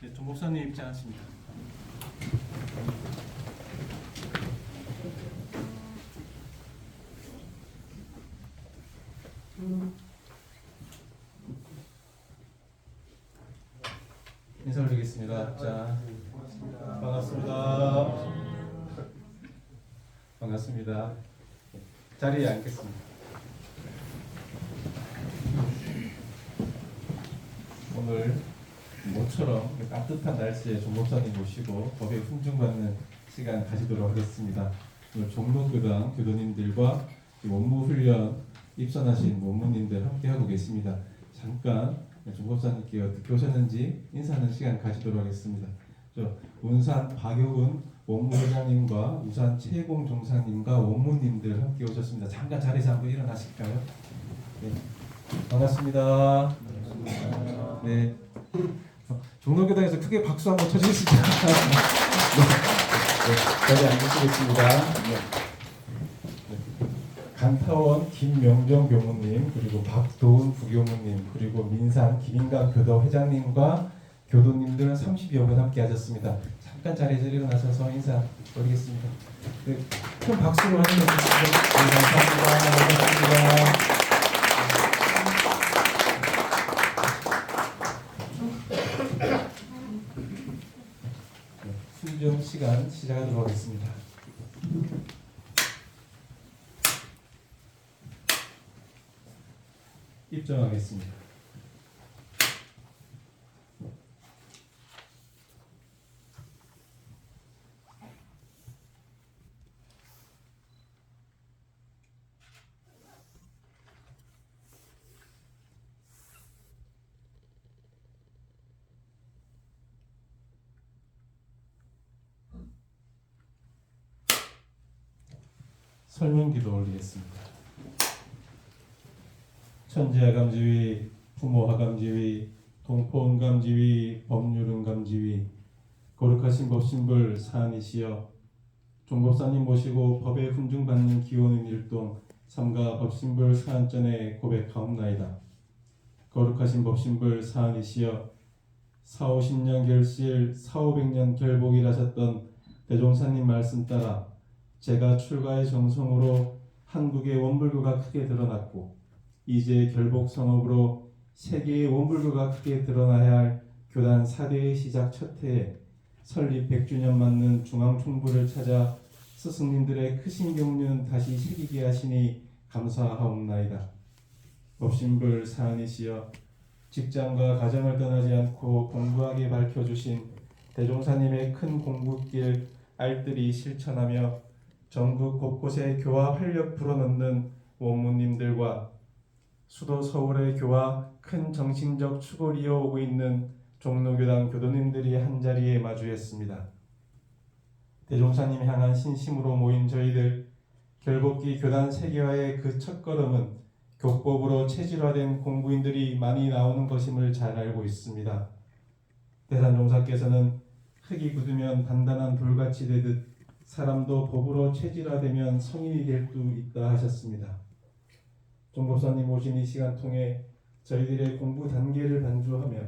네, 정 목사님 입장하십니다. 인사 올리겠습니다. 자, 반갑습니다. 반갑습니다. 자리에 앉겠습니다. 오늘 모처럼 따뜻한 날씨에 정 목사님 모시고 법에 훈증받는 시간 가지도록 하겠습니다. 오늘 종로교당 교도님들과 원무훈련 입선하신 원무님들 함께하고 계십니다. 잠깐 정 목사님께 어떻게 오셨는지 인사하는 시간 가지도록 하겠습니다. 운산 박효근 원무회장님과 우산 최공 종사님과 원무님들 함께 오셨습니다. 잠깐 자리에서 한번 일어나실까요? 네. 반갑습니다. 네. 종로교당에서 크게 박수 한번 쳐주시죠. 네. 자리에 앉으시겠습니다. 네. 간타원 김명정 교무님, 그리고 박도훈 부교무님, 그리고 민산 김인강 교도 회장님과 교도님들 30여 분 함께 하셨습니다. 잠깐 자리에서 일어나셔서 인사 드리겠습니다. 네, 큰 박수로 환영해 주시죠. 네, 감사합니다. 반갑습니다. 순정 시간 시작하도록 하겠습니다. 입장하겠습니다. 설명기도 올리겠습니다. 천지하감지위, 부모하감지위, 동포은감지위, 법률은감지위, 거룩하신 법신불 사안이시여, 종법사님 모시고 법에 훈증받는 기원은 일동 삼가 법신불 사안전에 고백하옵나이다. 거룩하신 법신불 사안이시여, 450년 결실 4,500년 결복이라셨던 대종사님 말씀 따라 제가 출가의 정성으로 한국의 원불교가 크게 드러났고 이제 결복 성업으로 세계의 원불교가 크게 드러나야 할 교단 4대의 시작 첫 해에 설립 100주년 맞는 중앙총부를 찾아 스승님들의 크신 경륜 다시 새기게 하시니 감사하옵나이다. 법신불 사안이시여, 직장과 가정을 떠나지 않고 공부하게 밝혀주신 대종사님의 큰 공부길 알뜰히 실천하며 전국 곳곳에 교화 활력 불어넣는 원무님들과 수도 서울의 교화 큰 정신적 축을 이어오고 있는 종로교당 교도님들이 한자리에 마주했습니다. 대종사님 향한 신심으로 모인 저희들, 결복기 교단 세계화의 그 첫걸음은 교법으로 체질화된 공부인들이 많이 나오는 것임을 잘 알고 있습니다. 대산종사께서는 흙이 굳으면 단단한 돌같이 되듯 사람도 법으로 체질화되면 성인이 될 수 있다 하셨습니다. 종법사님 오신 이 시간 통해 저희들의 공부 단계를 반주하며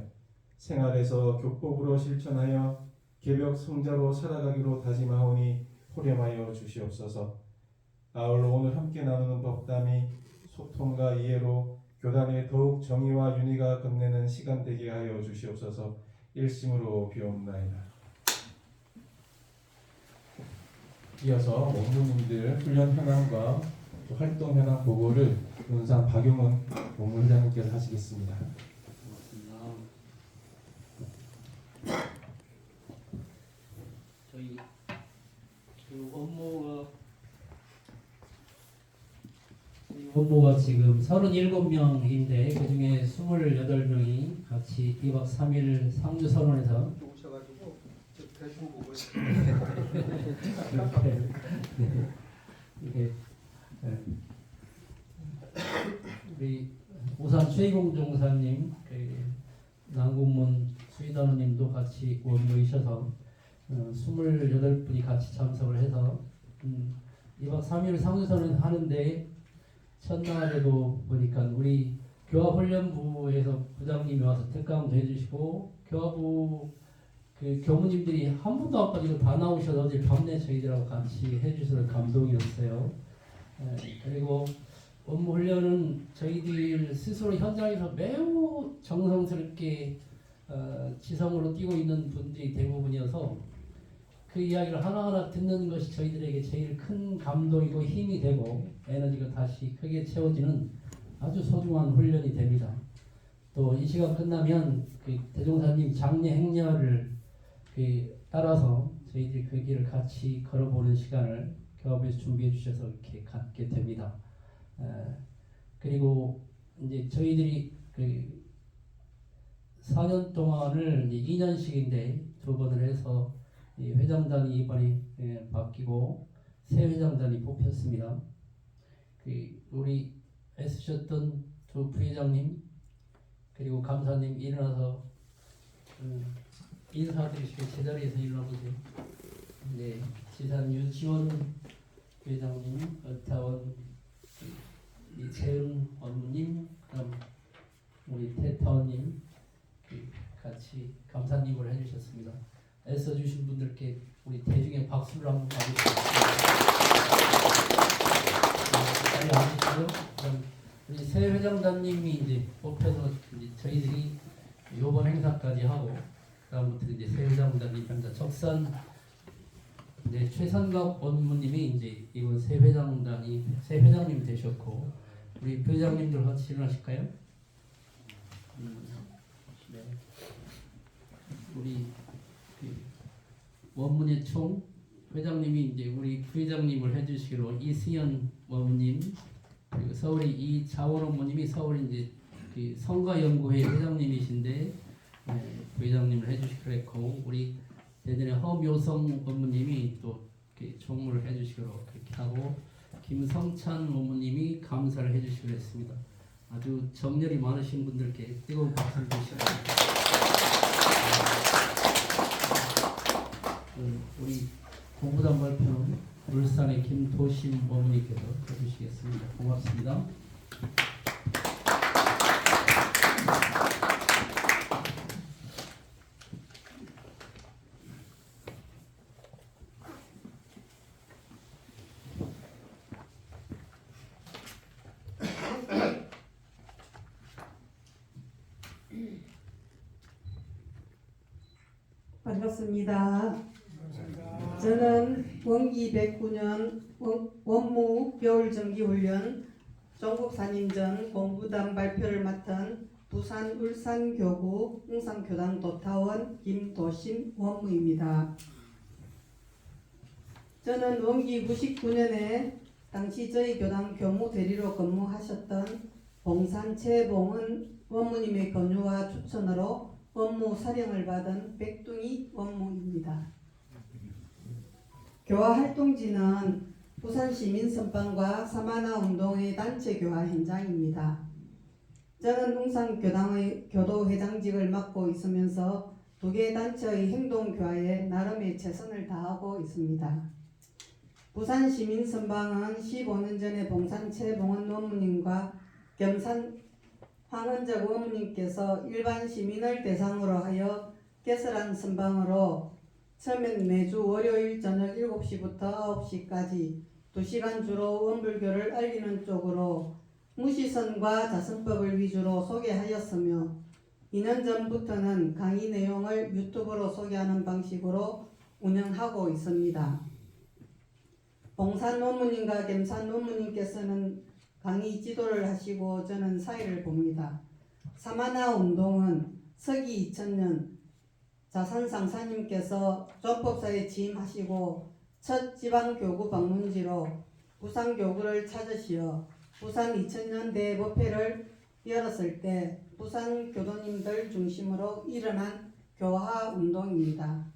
생활에서 교법으로 실천하여 개벽 성자로 살아가기로 다짐하오니 호렴하여 주시옵소서. 아울러 오늘 함께 나누는 법담이 소통과 이해로 교단에 더욱 정의와 윤희가 끝내는 시간 되게 하여 주시옵소서. 일심으로 비옵나이다. 이어서 원무님들 훈련 현황과 활동 현황 보고를 운산 박용훈 원무회장님께서 하시겠습니다. 저희 원무가 지금 37명인데 그중에 28명이 같이 2박 3일 상주 선원에서 오셔가지고 저 대충 보고 이게 우리 우산 최희공 종사님, 남궁문 수의단원님도 같이 원무이셔서 28분이 같이 참석을 해서 2박 3일 상주선을 하는데 첫날에도 보니까 우리 교화훈련부에서 부장님이 와서 특강도 해주시고 교화부 그 교무님들이 한 분도 안 빠지고 다 나오셔서 어제 밤새 저희들하고 같이 해주셔서 감동이었어요. 그리고 업무 훈련은 저희들 스스로 현장에서 매우 정성스럽게 지성으로 뛰고 있는 분들이 대부분이어서 그 이야기를 하나하나 듣는 것이 저희들에게 제일 큰 감동이고 힘이 되고 에너지가 다시 크게 채워지는 아주 소중한 훈련이 됩니다. 또 이 시간 끝나면 그 대종사님 장례 행렬을 따라서 저희들이 그 길을 같이 걸어보는 시간을 교합에서 준비해 주셔서 이렇게 갖게 됩니다. 그리고 이제 저희들이 그 4년 동안을 이제 2년씩인데 두 번을 해서 이 회장단이 이번에 바뀌고 새 회장단이 뽑혔습니다. 우리 애쓰셨던 두 부회장님 그리고 감사님 일어나서 인사드리시고 제자리에서 일어나보세요. 네, 지산 유지원 회장님, 어타원 이채은 원무님, 그럼 우리 태타원님 같이 감사님을 해주셨습니다. 애써주신 분들께 우리 대중의 박수를 한번 받으시겠습니다. 빨리 와주시고요. 그럼 우리 새 회장단님이 이제 뽑혀서 이제 저희들이 요번 행사까지 하고 그다음부터 이제 새 회장단님 현재 적산 이제 최선각 원무님이 이제 이번 새 회장님 되셨고 우리 부회장님들 같이 일어나실까요? 네. 우리 원문의 총 회장님이 이제 우리 부회장님을 해주시기로 이수연 원무님 그리고 서울의 이자원 원무님이 서울 이제 그 선거연구회 회장님이신데 부회장님을 해주시기로 했고 우리 대전의 허묘성 원무님이 또 총무를 해주시기로 그렇게 하고 김성찬 원무님이 감사를 해주시기로 했습니다. 아주 정열이 많으신 분들께 뜨거운 박수를 주시기 바랍니다. 우리 공부단 발표는 울산의 김도심 어머니께서 해주시겠습니다. 고맙습니다. 반갑습니다. 저는 원기 109년 원무 겨울정기훈련 종국산인전 공부단 발표를 맡은 부산 울산교구 웅산교당 도타원 김도심 원무입니다. 저는 원기 99년에 당시 저희 교당 교무 대리로 근무하셨던 봉산 최봉은 원무님의 권유와 추천으로 원무 사령을 받은 백둥이 원무입니다. 교화 활동지는 부산시민선방과 사마나 운동회 단체 교화 현장입니다. 저는 웅산교당의 교도회장직을 맡고 있으면서 두 개 단체의 행동교화에 나름의 최선을 다하고 있습니다. 부산시민선방은 15년 전에 봉산 최봉원 원무님과 겸산 황은적 원무님께서 일반 시민을 대상으로 하여 개설한 선방으로 처음엔 매주 월요일 저녁 7시부터 9시까지 2시간 주로 원불교를 알리는 쪽으로 무시선과 자선법을 위주로 소개하였으며 2년 전부터는 강의 내용을 유튜브로 소개하는 방식으로 운영하고 있습니다. 봉산 원무님과 겸산 원무님께서는 강의 지도를 하시고 저는 사회를 봅니다. 사마나 운동은 서기 2000년 자산상사님께서 조법사에 취임하시고 첫 지방교구 방문지로 부산교구를 찾으시어 부산 2000년 대법회를 열었을 때 부산 교도님들 중심으로 일어난 교화운동입니다.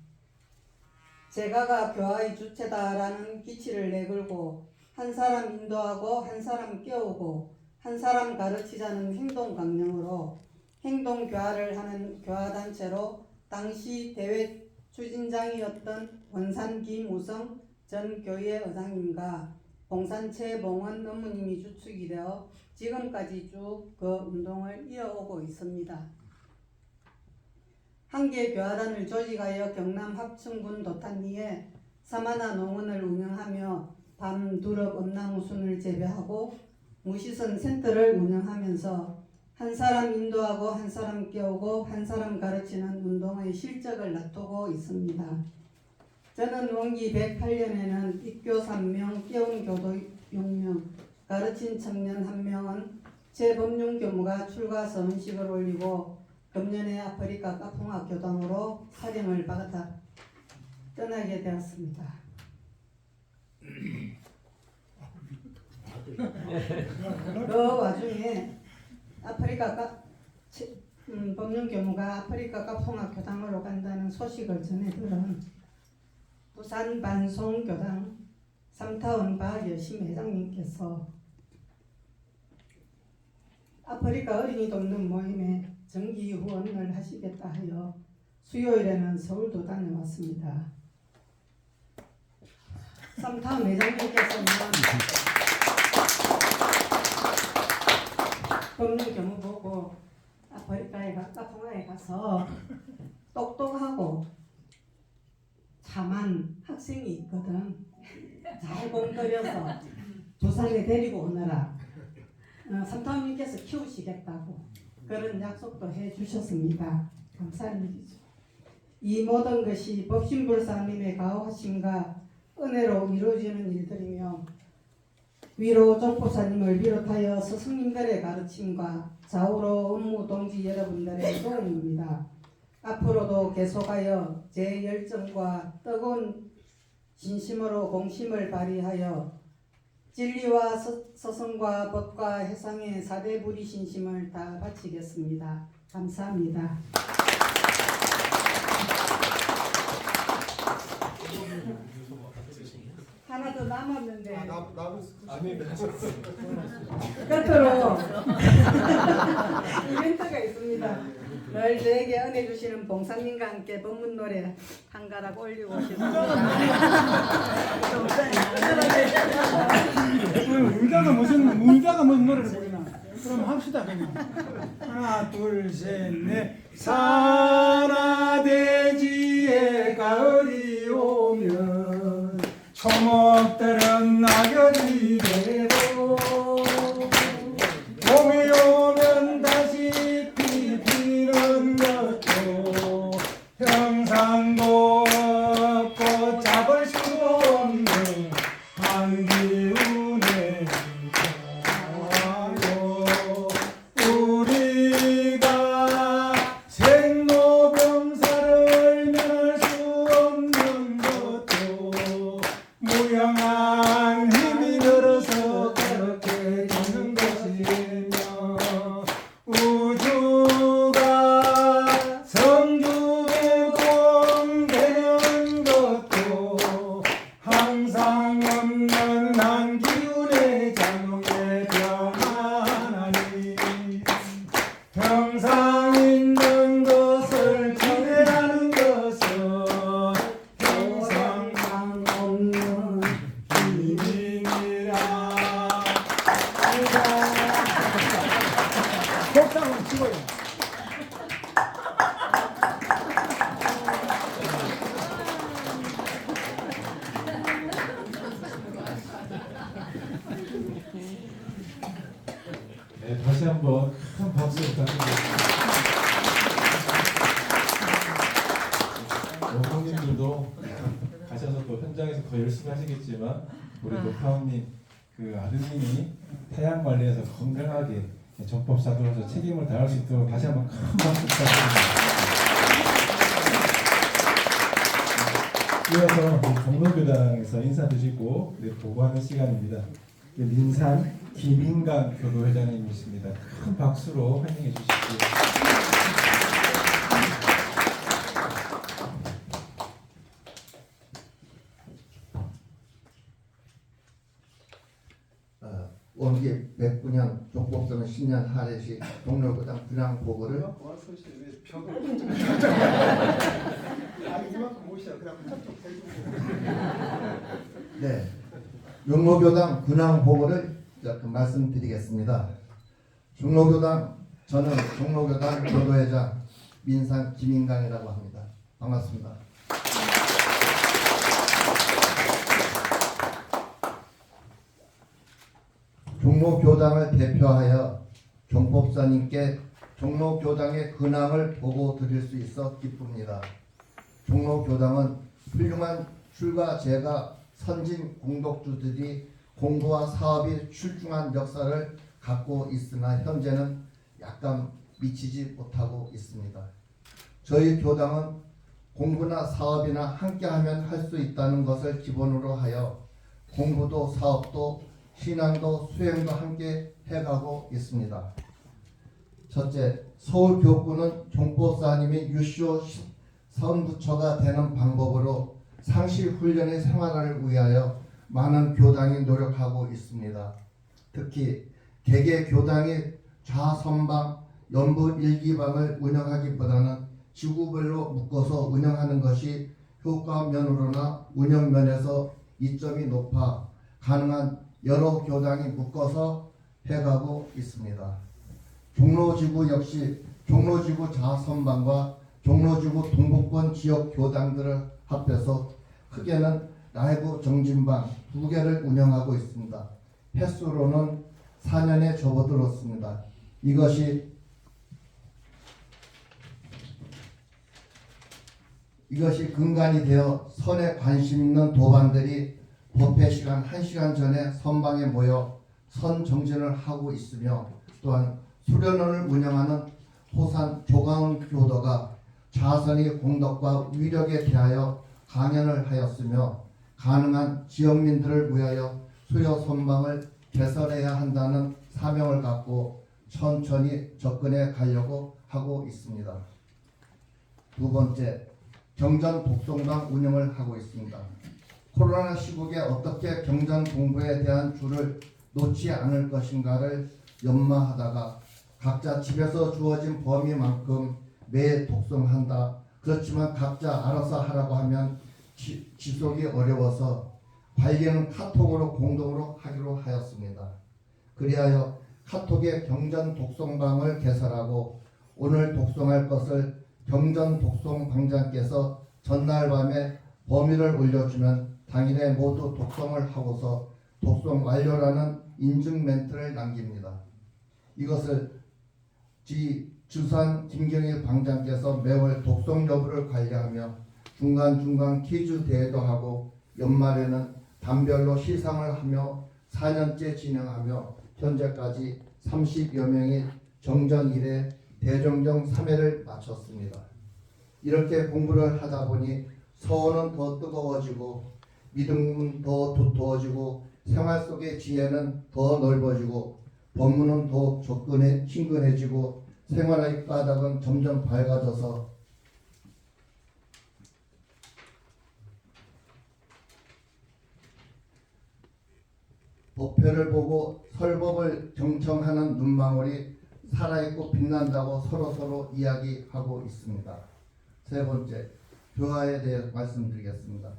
제가가 교화의 주체다라는 기치를 내걸고 한 사람 인도하고 한 사람 깨우고 한 사람 가르치자는 행동 강령으로 행동교화를 하는 교화단체로 당시 대회 추진장이었던 원산 김우성 전 교회 의장님과 봉산 최봉원 원무님이 주축이 되어 지금까지 쭉 그 운동을 이어오고 있습니다. 한계 교화단을 조직하여 경남 합천군 도탄리에 사마나 농원을 운영하며 밤 두릅 엄나무순을 재배하고 무시선 센터를 운영하면서 한 사람 인도하고 한 사람 깨우고 한 사람 가르치는 운동의 실적을 나타고 있습니다. 저는 원기 108년에는 입교 3명, 깨운 교도 6명, 가르친 청년 1명은 재범용 교무가 출가 서문식을 올리고 금년에 아프리카 까풍학 교당으로 사령을 받아 떠나게 되었습니다. 그 와중에 아프리카 법령 교무가 아프리카 까풍학 교당으로 간다는 소식을 전해 들은 부산 반송교당 삼타원 박여심 회장님께서 아프리카 어린이 돕는 모임에 정기 후원을 하시겠다 하여 수요일에는 서울도 다녀왔습니다. 삼타원 회장님께서는 법령 교무 보고 아프리카에 까풍아에 가서 똑똑하고 참한 학생이 있거든. 잘 공들여서 부산에 데리고 오너라. 삼타원님께서 키우시겠다고 그런 약속도 해주셨습니다. 감사한 일이죠. 이 모든 것이 법신불사님의 가호하심과 은혜로 이루어지는 일들이며 위로 종법사님을 비롯하여 스승님들의 가르침과 좌우로 업무 동지 여러분들의 도움입니다. 앞으로도 계속하여 제 열정과 뜨거운 진심으로 공심을 발휘하여 진리와 서성과 법과 해상의 사대부리 신심을 다 바치겠습니다. 감사합니다. 하나 더 남았는데 끝으로 이벤트가 있습니다. 늘 저에게 은혜 주시는 봉사님과 함께 법문 노래 한 가락 올리고 싶습니다. 문자가 무슨 노래를 부르나? 그럼 합시다 그냥. 하나 둘 셋 넷. 산화대지에 가을이 오면 초목들은 낙엽이 되고 봄이 오면 다시 피는 것도 형상도 없고 잡을 수 없는 한기운에 우리가 생로병사를 면할 수 없는 것도 무용한 힘이 들어서 그렇게 되는 것이며 우주가 성중에 공되는 것도 항상 없는 한기운의 작용에 평안하니 평상 있는 것을 전해하는 것은 평상 없는 비밀이라. 곡상을 치고요. 네, 다시 한번 큰 박수 부탁드리겠습니다. 형님들도 가셔서 또 현장에서 더 열심히 하시겠지만 우리 노파원님 그 아드님이 태양 관리에서 건강하게 정법사도로서 책임을 다할 수 있도록 다시 한번 큰 박수 부탁드립니다. 이어서 종로교당에서 인사드리고 보고하는 시간입니다. 민산 김인강 교도회장님이십니다. 큰 박수로 환영해 주십시오. 원기 백분양 종법서는 신년 하례시 동료교당 분양 보고를 왜 벽을 아니 이만큼 못이야 그냥 탁탁 대주고 네 종로교당 분양 보고를 말씀드리겠습니다. 종로교당 저는 종로교당 교도회장 민상 김인강이라고 합니다. 반갑습니다. 종로교당을 대표하여 종법사님께 종로교당의 근황을 보고 드릴 수 있어 기쁩니다. 종로교당은 훌륭한 출가 제가 선진 공덕주들이 공부와 사업이 출중한 역사를 갖고 있으나 현재는 약간 미치지 못하고 있습니다. 저희 교당은 공부나 사업이나 함께하면 할 수 있다는 것을 기본으로 하여 공부도 사업도 신앙도 수행도 함께 해가고 있습니다. 첫째, 서울교구는 종법사님이 유쇼 선부처가 되는 방법으로 상시훈련의 생활을 위하여 많은 교당이 노력하고 있습니다. 특히 개개교당이 좌선방, 연부 일기방을 운영하기보다는 지구별로 묶어서 운영하는 것이 효과면으로나 운영면에서 이점이 높아 가능한 여러 교당이 묶어서 해가고 있습니다. 종로지구 역시 종로지구 좌선방과 종로지구 동북권 지역 교당들을 합해서 크게는 라이브 정진방 2개를 운영하고 있습니다. 횟수로는 4년에 접어들었습니다. 이것이 근간이 되어 선에 관심 있는 도반들이 법회 시간 1시간 전에 선방에 모여 선 정진을 하고 있으며, 또한 수련원을 운영하는 호산 조가은 교도가 자선의 공덕과 위력에 대하여 강연을 하였으며, 가능한 지역민들을 위하여 수요 선방을 개설해야 한다는 사명을 갖고 천천히 접근해 가려고 하고 있습니다. 두 번째, 경전 독송방 운영을 하고 있습니다. 코로나 시국에 어떻게 경전 공부에 대한 줄을 놓지 않을 것인가를 연마하다가 각자 집에서 주어진 범위만큼 매 독송한다. 그렇지만 각자 알아서 하라고 하면 지속이 어려워서 관리는 카톡으로 공동으로 하기로 하였습니다. 그리하여 카톡에 경전 독송방을 개설하고 오늘 독송할 것을 경전 독송 방장께서 전날 밤에 범위를 올려주면 당일에 모두 독송을 하고서 독송 완료라는 인증 멘트를 남깁니다. 이것을 주산 김경일 방장께서 매월 독송 여부를 관리하며 중간중간 퀴즈 대회도 하고 연말에는 단별로 시상을 하며 4년째 진행하며 현재까지 30여 명이 정전 1회, 대정정 3회를 마쳤습니다. 이렇게 공부를 하다 보니 서원은 더 뜨거워지고 믿음은 더 두터워지고 생활 속의 지혜는 더 넓어지고 법문은 더욱 친근해지고 생활의 까닭은 점점 밝아져서 법회를 보고 설법을 경청하는 눈망울이 살아있고 빛난다고 서로 이야기하고 있습니다. 세 번째, 교화에 대해 말씀드리겠습니다.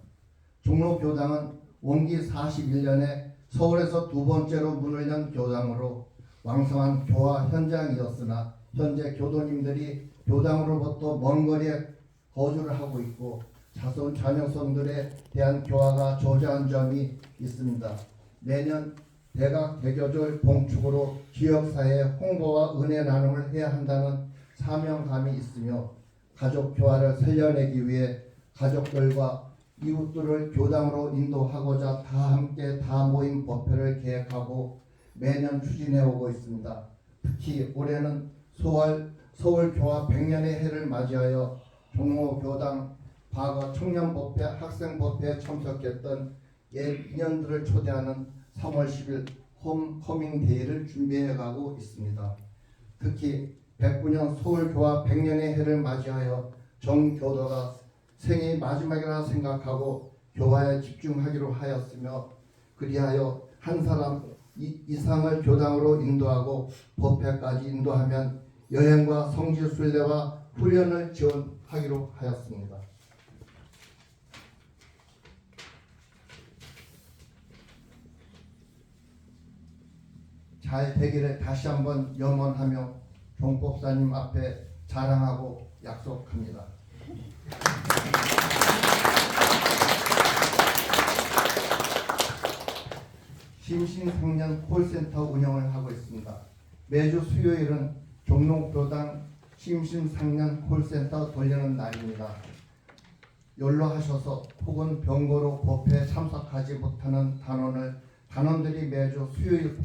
종로교당은 원기 41년에 서울에서 두 번째로 문을 연 교당으로 왕성한 교화 현장이었으나 현재 교도님들이 교당으로부터 먼 거리에 거주를 하고 있고 자녀손들에 대한 교화가 저조한 점이 있습니다. 매년 대각 대교절 봉축으로 지역사회 홍보와 은혜 나눔을 해야 한다는 사명감이 있으며 가족 교화를 살려내기 위해 가족들과 이웃들을 교당으로 인도하고자 다 함께 다 모임 법회를 계획하고 매년 추진해 오고 있습니다. 특히 올해는 서울교화 100년의 해를 맞이하여 종로교당 과거 청년법회, 학생법회에 참석했던 옛 인연들을 초대하는 3월 10일 홈커밍데이를 준비해가고 있습니다. 특히 109년 서울교화 100년의 해를 맞이하여 정교도가 생이 마지막이라 생각하고 교화에 집중하기로 하였으며, 그리하여 한 사람 이상을 교당으로 인도하고 법회까지 인도하면 여행과 성지순례와 훈련을 지원하기로 하였습니다. 잘 되기를 다시 한번 염원하며 종법사님 앞에 사랑하고 약속합니다. 심신상년 콜센터 운영을 하고 있습니다. 매주 수요일은 종로교당 심신상년 콜센터 돌리는 날입니다. 연로하셔서 혹은 병고로 법회에 참석하지 못하는 단원들이 매주 수요일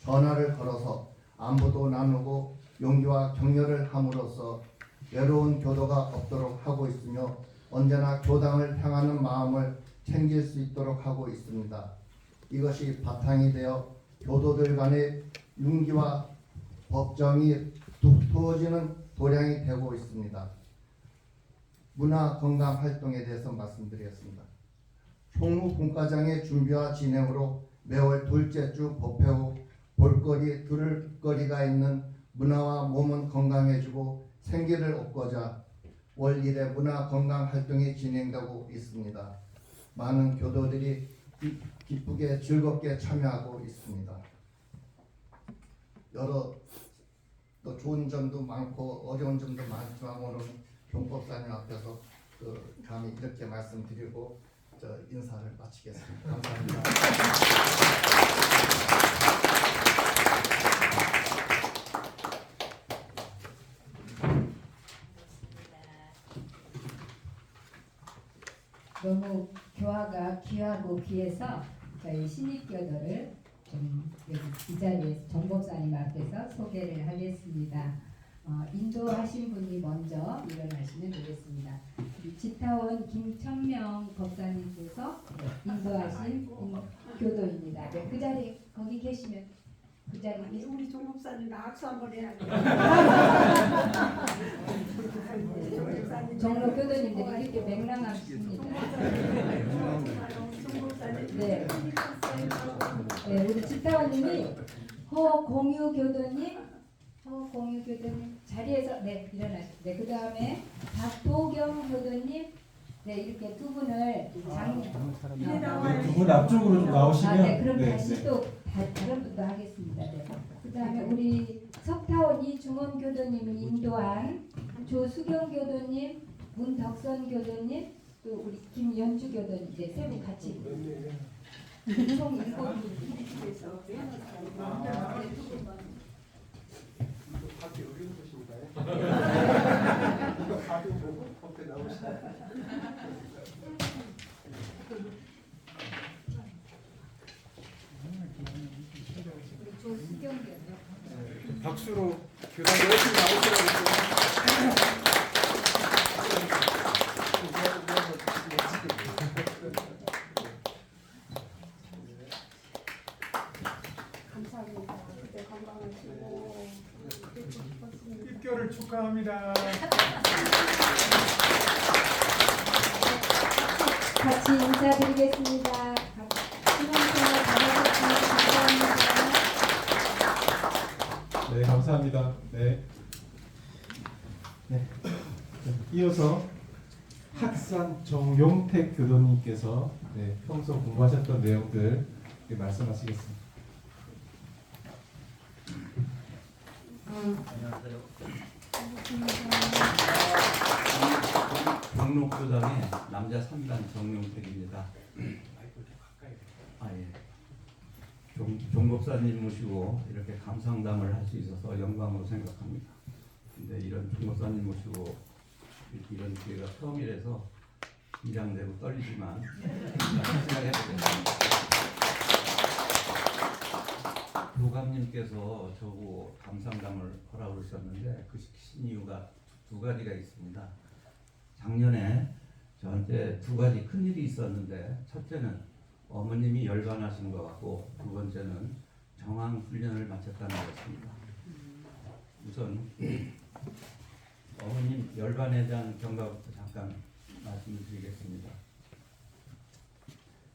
전화를 걸어서 안부도 나누고 용기와 격려를 함으로써 외로운 교도가 없도록 하고 있으며 언제나 교당을 향하는 마음을 챙길 수 있도록 하고 있습니다. 이것이 바탕이 되어 교도들 간의 윤기와 법정이 두터워지는 도량이 되고 있습니다. 문화 건강 활동에 대해서 말씀드리겠습니다. 총무 분과장의 준비와 진행으로 매월 둘째 주 법회 후 볼거리, 들을거리가 있는 문화와 몸은 건강해지고 생기를 얻고자 월 1회 문화 건강 활동이 진행되고 있습니다. 많은 교도들이 기쁘게 즐겁게 참여하고 있습니다. 여러 또 좋은 점도 많고 어려운 점도 많지만 오늘 종법사님 앞에서 감히 이렇게 말씀드리고 인사를 마치겠습니다. 감사합니다. 너무 교화가 귀하고 귀해서 저희 신입교도를 좀 여기 이 자리에서 정법사님 앞에서 소개를 하겠습니다. 인도하신 분이 먼저 일어나시면 되겠습니다. 지타원 김천명 법사님께서 인도하신 교도입니다. 네, 그 자리 거기 계시면 그 자리 우리 종 목사님 악수 한번 해야 돼. 종로 교도님들이 이렇게 맹랑하십니다. 네. 네, 우리 지타원님이 허공유 교도님 자리에서 네 일어나시죠. 네, 그 다음에 박도경 교도님 네 이렇게 두 분을 두 분 앞쪽으로 좀 나오시면. 네, 그럼 네, 다시 네. 또 다른 분도 하겠습니다. 네. 그 다음에 우리 석타원 이중원 교도님이 인도한 조수경 교도님, 문덕선 교도님, 또 우리 김연주 교도님 네, 세 분 같이 총 7분에서 밖에 어려운 것인가요? 이거 밖에 보고 법회 나오시다. 조수경 교도 박수로 교당 열심히 나오시라고 감사합니다. 그때 건강하시고 입교를 축하합니다. 같이 인사드리겠습니다. 수고하셨습니다. 감사합니다. 네, 감사합니다. 네. 네. 이어서 학산 정용택 교도님께서 네, 평소 공부하셨던 내용들 말씀하시겠습니다. 종로교당의 남자 3단 정용택입니다. 예. 종법사님 모시고 이렇게 감상담을 할 수 있어서 영광으로 생각합니다. 근데 이런 종법사님 모시고 이런 기회가 처음이라서 긴장되고 떨리지만 생각해보겠습니다. 교감님께서 저보고 감상담을 하라고 그러셨는데 그 시키신 이유가 두 가지가 있습니다. 작년에 저한테 두 가지 큰일이 있었는데 첫째는 어머님이 열반하신 것 같고 두 번째는 정황 훈련을 마쳤다는 것입니다. 우선 어머님 열반에 대한 경과부터 잠깐 말씀을 드리겠습니다.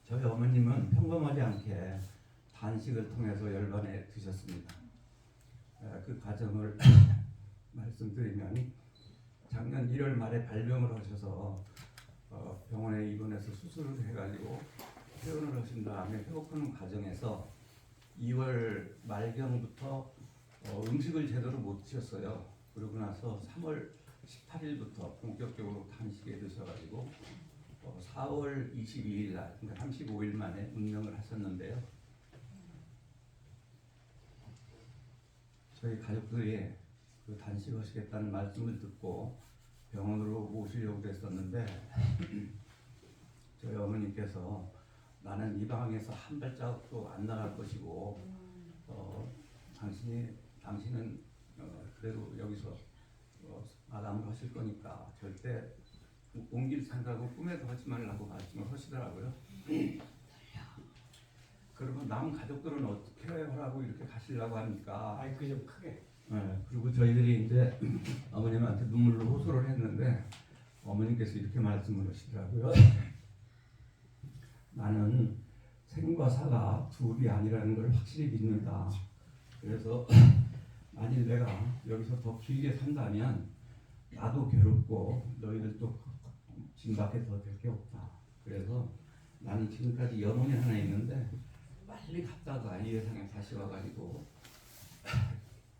저희 어머님은 평범하지 않게 단식을 통해서 열반에 드셨습니다. 그 과정을 말씀드리면 작년 1월 말에 발병을 하셔서 병원에 입원해서 수술을 해가지고 퇴원을 하신 다음에 회복하는 과정에서 2월 말경부터 음식을 제대로 못 드셨어요. 그러고 나서 3월 18일부터 본격적으로 단식에 드셔가지고 4월 22일 날, 그러니까 35일 만에 운명을 하셨는데요. 저희 가족들이 그 단식하시겠다는 말씀을 듣고 병원으로 모시려고 했었는데 저희 어머니께서 나는 이 방에서 한 발자국도 안 나갈 것이고 당신은 그래도 여기서 마감을 하실 거니까 절대 옮길 생각은 꿈에도 하지 말라고 말씀을 하시더라고요. 그러면 남 가족들은 어떻게 하라고 이렇게 가시려고 합니까? 아이 그좀 크게. 네, 그리고 저희들이 이제 어머님한테 눈물로 호소를 했는데 어머님께서 이렇게 말씀을 하시더라고요. 나는 생과 사가 둘이 아니라는 걸 확실히 믿는다. 그래서 만일 내가 여기서 더 길게 산다면 나도 괴롭고 너희들도 진 밖에 더 될 게 없다. 그래서 나는 지금까지 염원이 하나 있는데 빨리 갔다가 이 세상에 다시 와가지고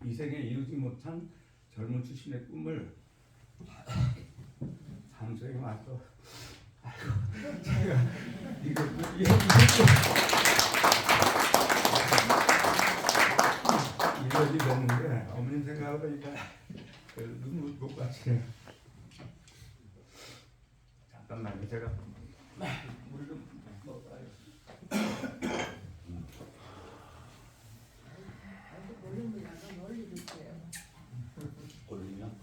이 생에 이루지 못한 젊은 출신의 꿈을 잠수에 와서 제가 이거 이러지 됐는데 어머님 생각하니까 눈물 못 받치네. 잠깐만요, 제가 물 좀 먹어요. 올리면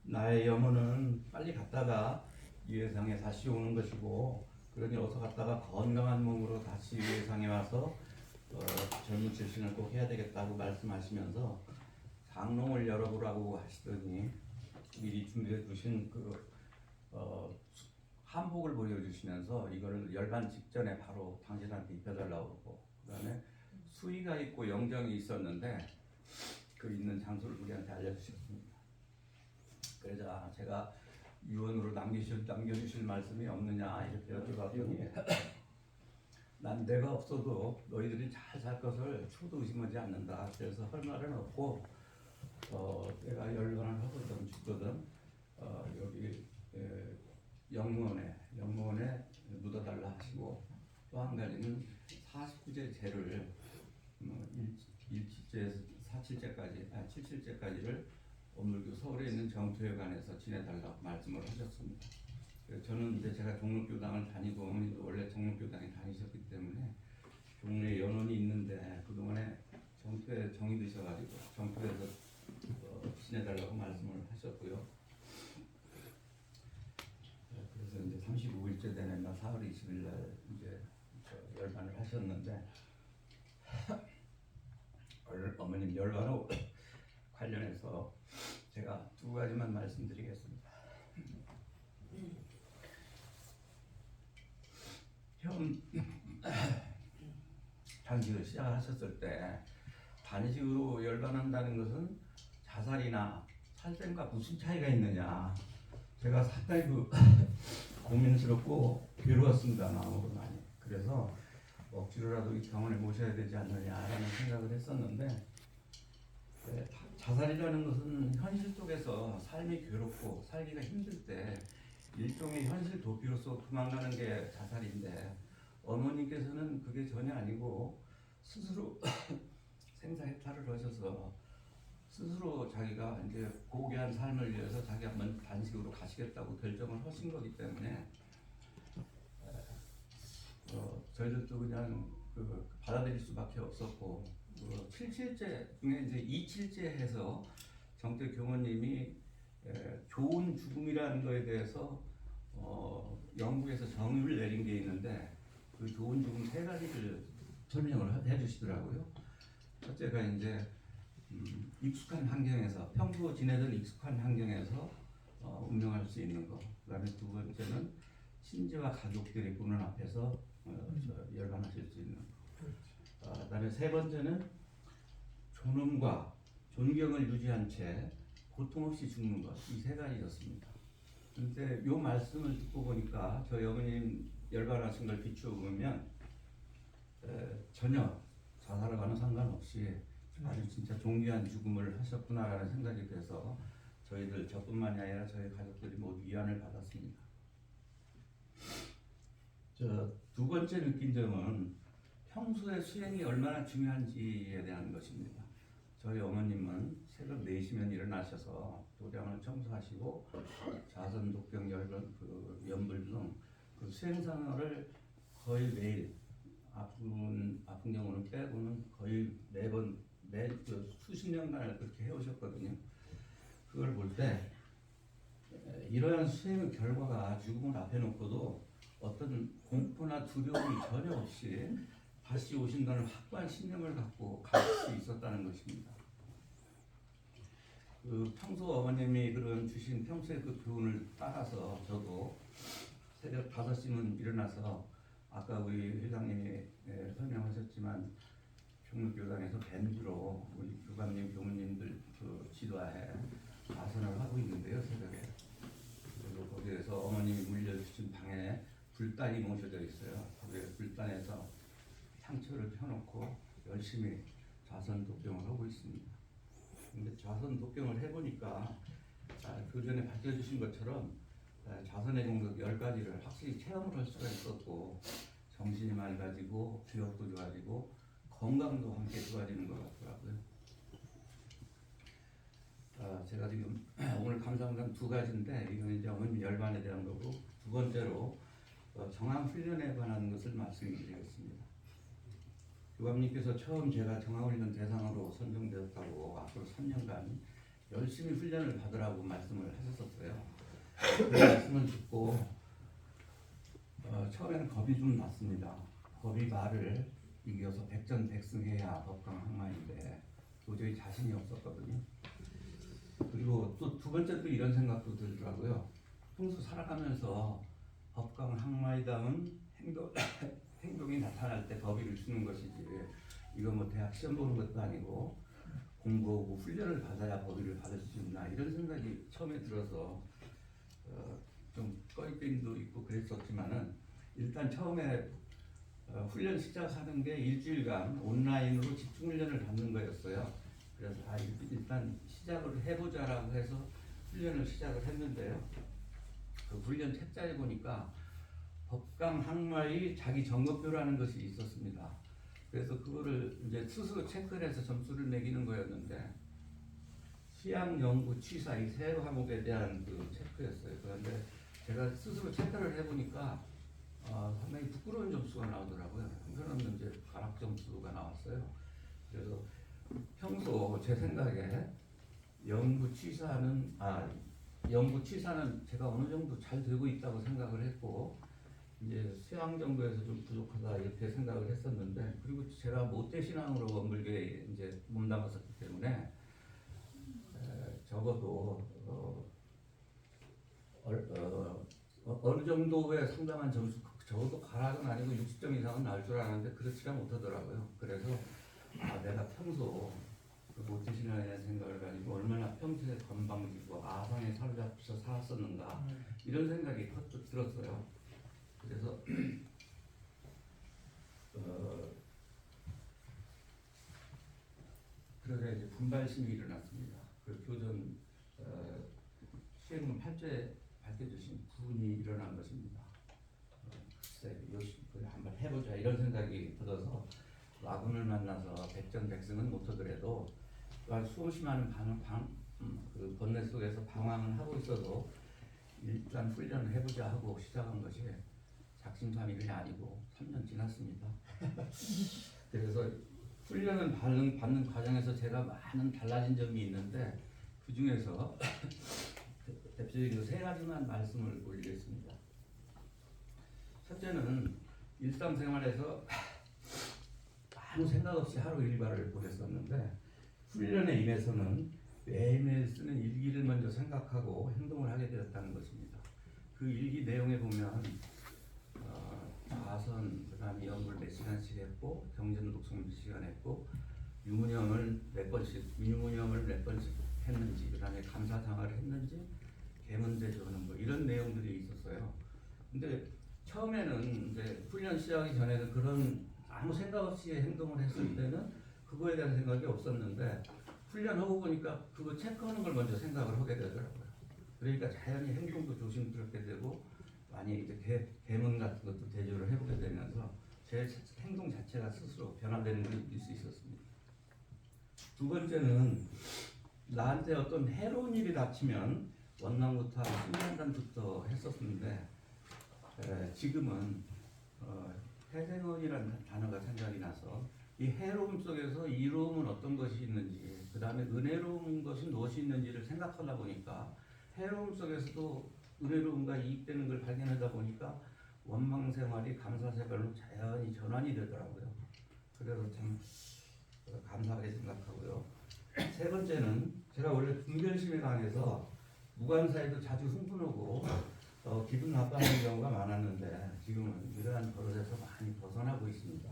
나의 염원은 빨리 갔다가 이 세상에 다시 오는 것이고, 그러니 어서 갔다가 건강한 몸으로 다시 이 세상에 와서 젊은 출신을 꼭 해야 되겠다고 말씀하시면서 장롱을 열어보라고 하시더니 미리 준비해 두신 한복을 보여주시면서 이거를 열반 직전에 바로 당신한테 입혀달라고 그러고, 그다음에 수의가 있고 영정이 있었는데 그 있는 장소를 우리한테 알려주셨습니다. 그래서 제가 유언으로 남겨주실 말씀이 없느냐 이렇게 여쭤봤더니 난 내가 없어도 너희들이 잘 살 것을 초도 의심하지 않는다. 그래서 할 말은 없고 내가 열반을 하거든 죽거든 여기 영무원에 묻어달라 하시고, 또 한 가지는 49제 제를 1칠제에서 4칠제까지 7칠제까지를 오늘도 서울에 있는 정토회관에서 지내달라고 말씀을 하셨습니다. 그래서 저는 이제 제가 종로교당을 다니고 어머니도 원래 종로교당에 다니셨기 때문에 종로에 연원이 있는데 그동안에 정토에 정이 드셔가지고 정토에서 지내달라고 말씀을 하셨고요. 그래서 이제 35일째 되는 날 4월 20일 날 이제 열반을 하셨는데 어머님 열반하고 관련해서 제가 두 가지만 말씀드리겠습니다. 처음 단식을 시작하셨을 때 단식으로 열반한다는 것은 자살이나 살생과 무슨 차이가 있느냐, 제가 상당히 고민스럽고 괴로웠습니다. 마음으로 많이. 그래서 억지로라도 이 병원에 모셔야 되지 않느냐라는 생각을 했었는데, 자살이라는 것은 현실 속에서 삶이 괴롭고 살기가 힘들 때 일종의 현실 도피로서 도망가는 게 자살인데, 어머님께서는 그게 전혀 아니고 스스로 생사해탈을 하셔서 스스로 자기가 이제 고귀한 삶을 위해서 자기가 한번 단식으로 가시겠다고 결정을 하신 거기 때문에 저희들도 그냥 받아들일 수밖에 없었고, 7칠제 중에 이제 2칠제 해서 정태 교모님이 좋은 죽음이라는 거에 대해서 영국에서 정의를 내린 게 있는데, 그 좋은 죽음 세 가지를 설명을 해주시더라고요. 첫째가 이제 익숙한 환경에서, 평소 지내던 익숙한 환경에서 운명할 수 있는 거. 그다음에 두 번째는 친지와 가족들이 보는 앞에서 열반하실 수 있는 거. 그다음에 세 번째는 존엄과 존경을 유지한 채 고통 없이 죽는 것, 이 세 가지였습니다. 근데 요 말씀을 듣고 보니까 저희 어머님 열반하신 걸 비추어 보면 전혀 자살과는 상관없이 아주 진짜 존귀한 죽음을 하셨구나라는 생각이 돼서 저희들 저뿐만이 아니라 저희 가족들이 모두 위안을 받았습니다. 두 번째 느낀 점은 평소에 수행이 얼마나 중요한지에 대한 것입니다. 저희 어머님은 새벽 4시면 일어나셔서 도량을 청소하시고 자선, 독경, 열번, 연불 등 그 수행생활을 거의 매일 아픈 경우는 빼고는 거의 매번 수십 년간을 그렇게 해오셨거든요. 그걸 볼 때 이러한 수행의 결과가 죽음을 앞에 놓고도 어떤 공포나 두려움이 전혀 없이 다시 오신다는 확고한 신념을 갖고 갈 수 있었다는 것입니다. 그 평소 어머님이 그런 주신 평소의 그 교훈을 따라서 저도 새벽 5시면 일어나서 아까 우리 회장님이 설명하셨지만 평육교당에서 밴드로 우리 교감님, 교무님들 그 지도하에 자선을 하고 있는데요, 새벽에. 그리고 거기에서 어머님이 물려주신 방에 불단이 모셔져 있어요. 거기에 불단에서 상처를 펴놓고 열심히 자선 독경을 하고 있습니다. 근데 자선 독경을 해보니까 그 전에 밝혀주신 것처럼 자선의 종목 10가지를 확실히 체험을 할 수가 있었고 정신이 맑아지고 기억도 좋아지고 건강도 함께 좋아지는 것 같더라고요. 제가 지금 오늘 감사한 건 2가지인데 이건 이제 어머님 열반에 대한 거고 두 번째로 정암 훈련에 관한 것을 말씀드리겠습니다. 교감님께서 처음 제가 정암훈련 대상으로 선정되었다고 앞으로 3년간 열심히 훈련을 받으라고 말씀을 하셨었어요. 그 말씀을 듣고 처음에는 겁이 좀 났습니다. 겁이 말을 이겨서 백전백승해야 법강항마인데 도저히 자신이 없었거든요. 그리고 또 두 번째 또 이런 생각도 들더라고요. 평소 살아가면서 법강항마이다운 행동이 나타날 때 법의를 주는 것이지 이거 뭐 대학 시험 보는 것도 아니고 공부하고 훈련을 받아야 법의를 받을 수 있나 이런 생각이 처음에 들어서 좀 꺼리낌도 있고 그랬었지만은 일단 처음에 훈련 시작하는 게 일주일간 온라인으로 집중 훈련을 받는 거였어요. 그래서 일단 시작을 해보자라고 해서 훈련을 시작을 했는데요. 그 훈련 책자에 보니까 법강항마의 자기 점검표라는 것이 있었습니다. 그래서 그거를 이제 스스로 체크를 해서 점수를 매기는 거였는데 수양, 연구, 취사 이 세 과목에 대한 그 체크였어요. 그런데 제가 스스로 체크를 해보니까 상당히 부끄러운 점수가 나오더라고요. 한편은 이제 가락 점수가 나왔어요. 그래서 평소 제 생각에 연구 취사는 제가 어느 정도 잘 되고 있다고 생각을 했고 이제 수양 정도에서 좀 부족하다 이렇게 생각을 했었는데 그리고 제가 모태 신앙으로 원불교에 이제 몸담았었기 때문에 적어도 어느 정도의 상당한 점수 적어도 가락은 아니고 60점 이상은 나올 줄 알았는데 그렇지가 못하더라고요. 그래서 내가 평소 그 모태 신앙에 대한 생각을 가지고 얼마나 평소에 건방지고 아상에 사로잡혀서 살았었는가 이런 생각이 퍼뜩 들었어요. 그래서 그러다 이제 분발심이 일어났습니다. 그 교전 수행문 8조에 밝혀주신 부분이 일어난 것입니다. 글쎄, 한번 해보자 이런 생각이 들어서 아군을 만나서 백전백승은 못하더라도 수없이 많은 그 번뇌 속에서 방황을 하고 있어도 일단 훈련을 해보자 하고 시작한 것이 작심삼일이 아니고 3년 지났습니다. 그래서 훈련을 받는 과정에서 제가 많은 달라진 점이 있는데 그 중에서 대표적으로 3가지만 말씀을 올리겠습니다. 첫째는 일상생활에서 아무 생각 없이 하루 일과를 보냈었는데 훈련에 임해서는 매일매일 쓰는 일기를 먼저 생각하고 행동을 하게 되었다는 것입니다. 그 일기 내용에 보면 자선, 그 다음에 연구를 몇 시간씩 했고 경전 독송 몇 시간 했고 유무념을 몇 번씩 했는지, 그다음에 감사상을 했는지, 개문대조는 뭐 이런 내용들이 있었어요. 근데 처음에는 이제 훈련 시작하기 전에는 그런 아무 생각 없이 행동을 했을 때는 그거에 대한 생각이 없었는데 훈련하고 보니까 그거 체크하는 걸 먼저 생각을 하게 되더라고요. 그러니까 자연히 행동도 조심스럽게 되고 많이 이제 개문 같은 것도 대조를 해보게 되면서 제 행동 자체가 스스로 변화되는 걸 느낄 수 있었습니다. 두 번째는 나한테 어떤 해로운 일이 닥치면 원망부터 신명단부터 했었는데 지금은 해생원이라는 단어가 생각이 나서 이 해로움 속에서 이로움은 어떤 것이 있는지, 그 다음에 은혜로운 것은 무엇이 있는지를 생각하다 보니까 해로움 속에서도 은혜로움과 이익되는 걸 발견하다 보니까 원망 생활이 감사 생활로 자연히 전환이 되더라고요. 그래서 참 감사하게 생각하고요. 세 번째는 제가 원래 분별심에 강해서 무관사에도 자주 흥분하고 기분 나빠하는 경우가 많았는데 지금은 이러한 버릇에서 많이 벗어나고 있습니다.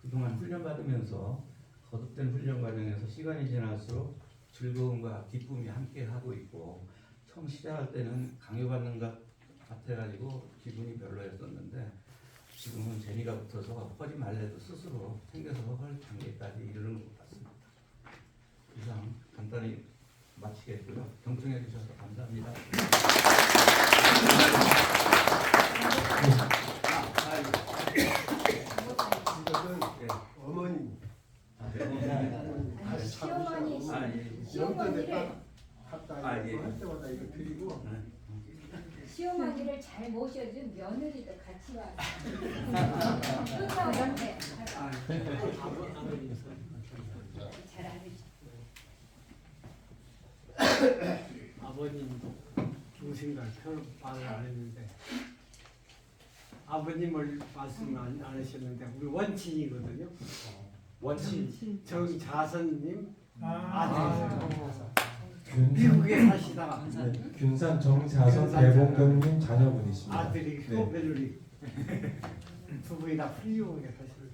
그동안 훈련받으면서 거듭된 훈련 과정에서 시간이 지날수록 즐거움과 기쁨이 함께 하고 있고, 처음 시작할 때는 강요받는 것 같아가지고 기분이 별로였었는데 지금은 재미가 붙어서 하지 말래도 스스로 챙겨서 할 단계까지 이르는 것 같습니다. 이상 간단히 마치겠고요. 경청해 주셔서 감사합니다. 이것은 어머님. 시어머니 예. 시어머니를 갔다 예. 할 때마다 이거 드리고 시어머니를 잘 모셔준 며느리도 같이 와서 끝나는데 잘 알으시죠. 아버님도 중심과 별 말을 안 했는데 아버님을 말씀 안 하셨는데 우리 원친이거든요. 원친 정자선님 아들이세요. 미국에 사시다가 균산 정자선 대봉경님 자녀분이십니다. 아들이고 네. 며느리 두 분이 다 훌륭하게 사시는.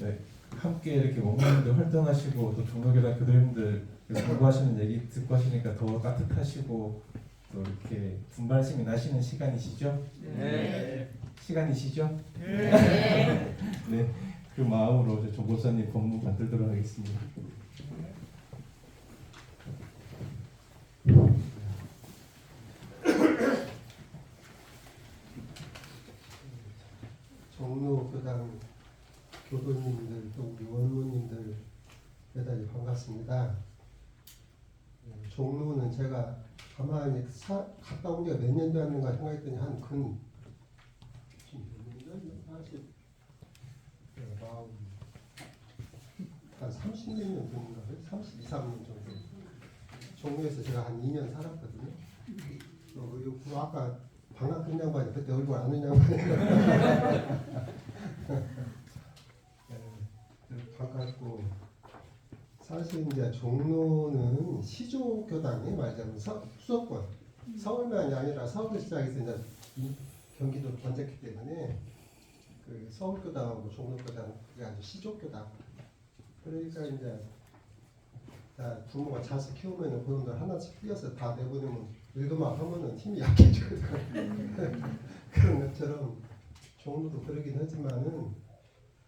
네, 함께 이렇게 목사님들 활동하시고 또 종로교단 교도님들 공부하시는 얘기 듣고 하시니까 더 따뜻하시고 또 이렇게 분발심이 나시는 시간이시죠? 네. 시간이시죠? 네. 네, 그 마음으로 조 목사님 법문 받들도록 하겠습니다. 종로교당 교도님들 또 우리 원로님들 대단히 반갑습니다. 종로는 제가 가만히 갔다 온 지가 몇 년 됐는가 생각했더니 한 30몇 년 됐는가 32, 3년 정도 종로에서 제가 한 2년 살았거든요. 그리고 아까 방학한 양반이 그때 얼굴 아는 양반이 반갑고, 사실 이제 종로는 시조교당이 말하자면 수도권 서울만이 아니라 서울 시작해서 이제 경기도 번졌기 때문에 그 서울교당하고 종로교당 그게 아주 시조교당. 그러니까 이제 부모가 자식 키우면은 그놈들 하나씩 띄어서 다 내보내면 일도만 하면은 힘이 약해지거든. 그런 것처럼 종로도 그러긴 하지만은